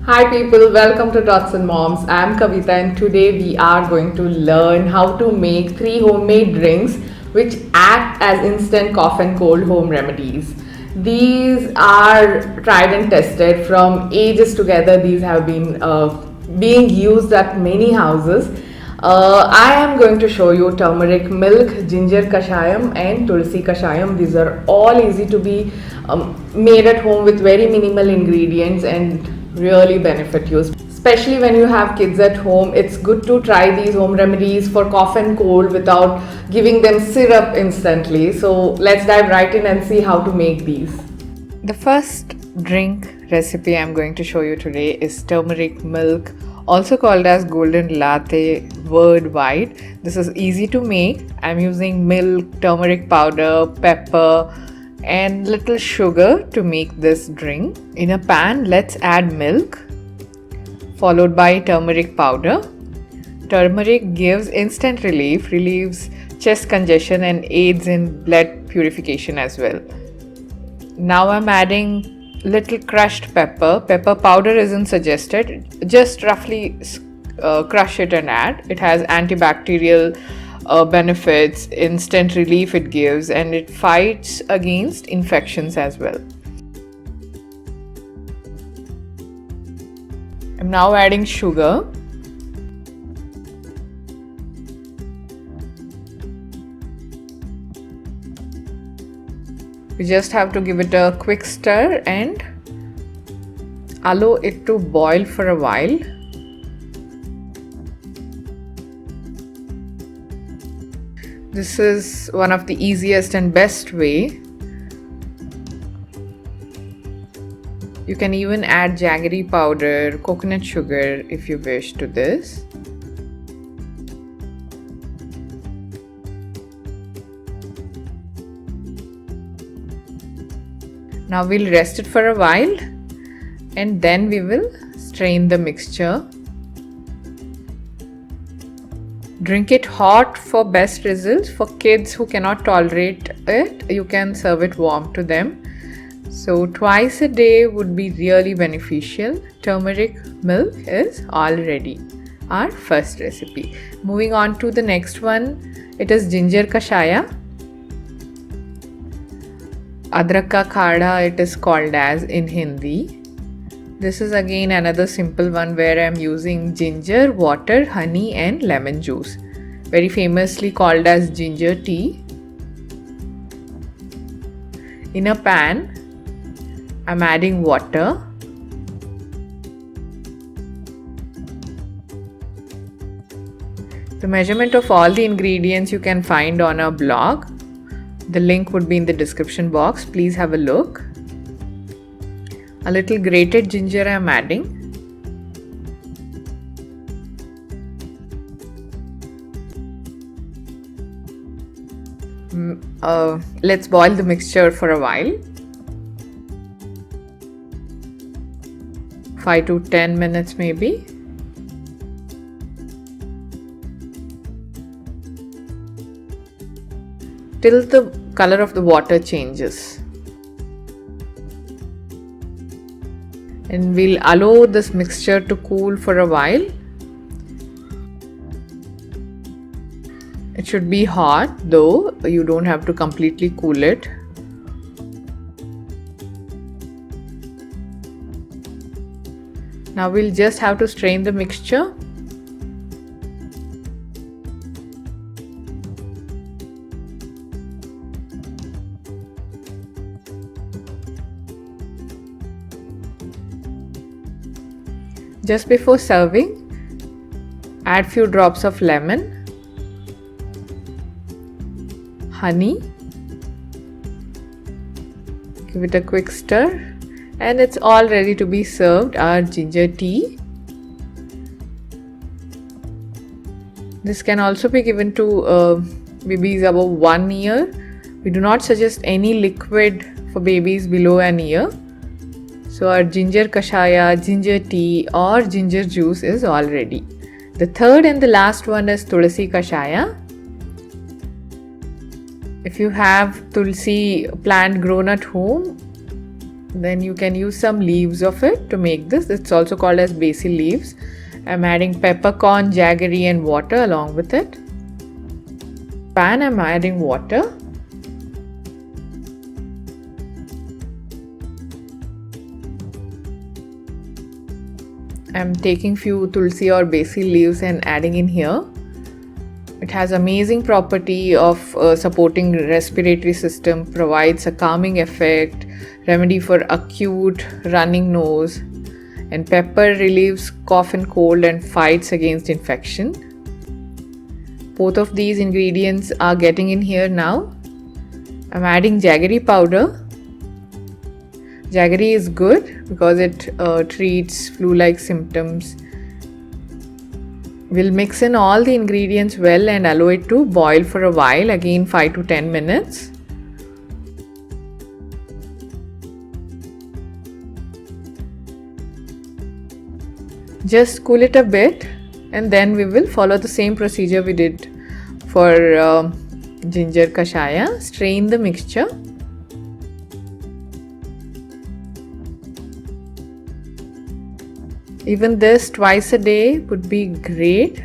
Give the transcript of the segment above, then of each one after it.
Hi people, welcome to Tots and Moms. I'm Kavita and today we are going to learn how to make 3 homemade drinks which act as instant cough and cold home remedies. These are tried and tested from ages together. These have been being used at many houses. I am going to show you turmeric milk, ginger kashayam and tulsi kashayam. These are all easy to be made at home with very minimal ingredients and really benefit you. Especially when you have kids at home, it's good to try these home remedies for cough and cold without giving them syrup instantly. So let's dive right in and see how to make these. The first drink recipe I'm going to show you today is turmeric milk, also called as golden latte worldwide. This is easy to make. I'm using milk, turmeric powder, pepper and little sugar to make this drink. In a pan, let's add milk followed by turmeric powder. Turmeric gives instant relief, relieves chest congestion and aids in blood purification as well. Now I'm adding little crushed pepper. Pepper powder isn't suggested, just roughly crush it and add. It has antibacterial benefits, instant relief it gives, and it fights against infections as well. I'm now adding sugar. We just have to give it a quick stir and allow it to boil for a while. This is one of the easiest and best way. You can even add jaggery powder, coconut sugar if you wish to this. Now we'll rest it for a while and then we will strain the mixture. Drink it hot for best results. For kids who cannot tolerate it, you can serve it warm to them. So twice a day would be really beneficial. Turmeric milk is all ready. Our first recipe. Moving on to the next one, it is ginger kashaya. Adrak ka khada it is called as in Hindi. This is again another simple one where I am using ginger, water, honey and lemon juice. Very famously called as ginger tea. In a pan, I'm adding water. The measurement of all the ingredients you can find on our blog. The link would be in the description box. Please have a look. A little grated ginger I am adding. Let's boil the mixture for a while. 5 to 10 minutes maybe. Till the color of the water changes. And we'll allow this mixture to cool for a while. It should be hot though, you don't have to completely cool it. Now we'll just have to strain the mixture. Just before serving, add few drops of lemon, honey, give it a quick stir. And it's all ready to be served, our ginger tea. This can also be given to babies above 1 year. We do not suggest any liquid for babies below an year. So our ginger kashaya, ginger tea or ginger juice is all ready. The third and the last one is tulsi kashaya. If you have tulsi plant grown at home, Then you can use some leaves of it to make this. It's also called as basil leaves. I'm adding peppercorn, jaggery and water along with it. Pan, I'm adding water. I'm taking few tulsi or basil leaves and adding in here. It has amazing property of supporting respiratory system, provides a calming effect, remedy for acute running nose, and pepper relieves cough and cold and fights against infection. Both of these ingredients are getting in here now. I'm adding jaggery powder. Jaggery is good because it treats flu-like symptoms. We'll mix in all the ingredients well and allow it to boil for a while, again 5 to 10 minutes. Just cool it a bit and then we will follow the same procedure we did for ginger kashaya. Strain the mixture. Even this twice a day would be great.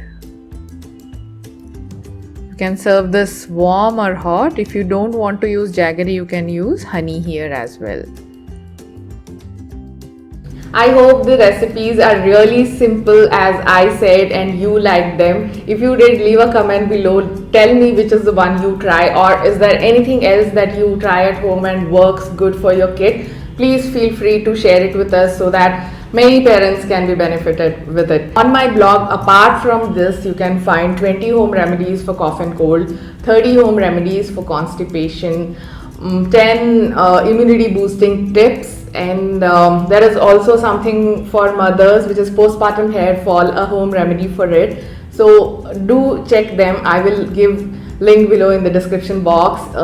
You can serve this warm or hot. If you don't want to use jaggery, you can use honey here as well. I hope the recipes are really simple as I said and you like them. If you did, leave a comment below. Tell me which is the one you try, or is there anything else that you try at home and works good for your kid. Please feel free to share it with us so that many parents can be benefited with it. On my blog, apart from this, you can find 20 home remedies for cough and cold, 30 home remedies for constipation, 10 immunity boosting tips, and there is also something for mothers which is postpartum hair fall, a home remedy for it. So do check them. I will give link below in the description box.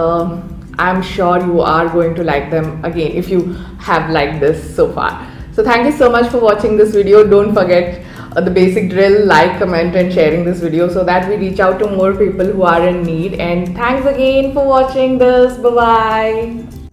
I'm sure you are going to like them again if you have liked this so far. So thank you so much for watching this video. Don't forget the basic drill, like, comment and sharing this video so that we reach out to more people who are in need. And thanks again for watching this. Bye bye.